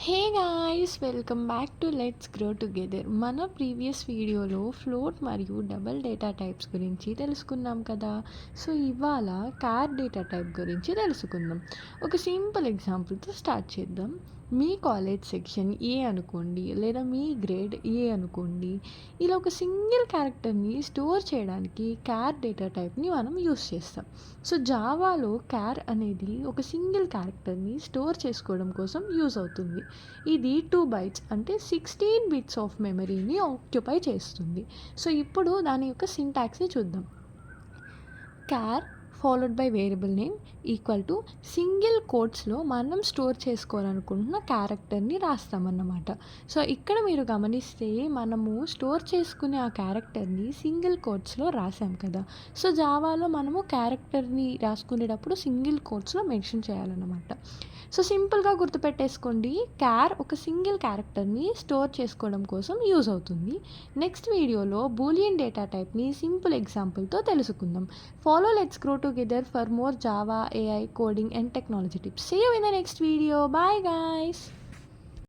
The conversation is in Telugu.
Hey guys, welcome back to let's grow together. మన ప్రీవియస్ వీడియోలో ఫ్లోట్ మరియు డబుల్ డేటా టైప్స్ గురించి తెలుసుకున్నాం కదా. సో ఇవాళ క్యార్ డేటా టైప్ గురించి తెలుసుకుందాం. ఒక సింపుల్ ఎగ్జాంపుల్తో స్టార్ట్ చేద్దాం. మీ కాలేజ్ సెక్షన్ ఏ అనుకోండి, లేదా మీ గ్రేడ్ ఏ అనుకోండి. ఇలా ఒక సింగిల్ క్యారెక్టర్ని స్టోర్ చేయడానికి క్యార్ డేటా టైప్ని మనం యూస్ చేస్తాం. సో జావాలో క్యార్ అనేది ఒక సింగిల్ క్యారెక్టర్ని స్టోర్ చేసుకోవడం కోసం యూస్ అవుతుంది. ఇది 2 బైట్స్ అంటే 16 బిట్స్ ఆఫ్ మెమరీని ఆక్యుపై చేస్తుంది. సో ఇప్పుడు దాని యొక్క సింటాక్స్ని చూద్దాం. Char followed by variable name equal to single కోట్స్లో మనం స్టోర్ చేసుకోవాలనుకుంటున్న క్యారెక్టర్ని రాస్తామన్నమాట. సో ఇక్కడ మీరు గమనిస్తే మనము స్టోర్ చేసుకునే ఆ క్యారెక్టర్ని సింగిల్ కోట్స్లో రాసాం కదా. సో జావాలో మనము క్యారెక్టర్ని రాసుకునేటప్పుడు సింగిల్ కోట్స్లో మెన్షన్ చేయాలన్నమాట. సో సింపుల్గా గుర్తుపెట్టేసుకోండి, క్యార్ ఒక సింగిల్ క్యారెక్టర్ని స్టోర్ చేసుకోవడం కోసం యూజ్ అవుతుంది. నెక్స్ట్ వీడియోలో బూలియన్ డేటా టైప్ని సింపుల్ ఎగ్జాంపుల్తో తెలుసుకుందాం. Follow Let's Grow Together for more Java, AI, coding and technology tips. See you in the next video. Bye guys.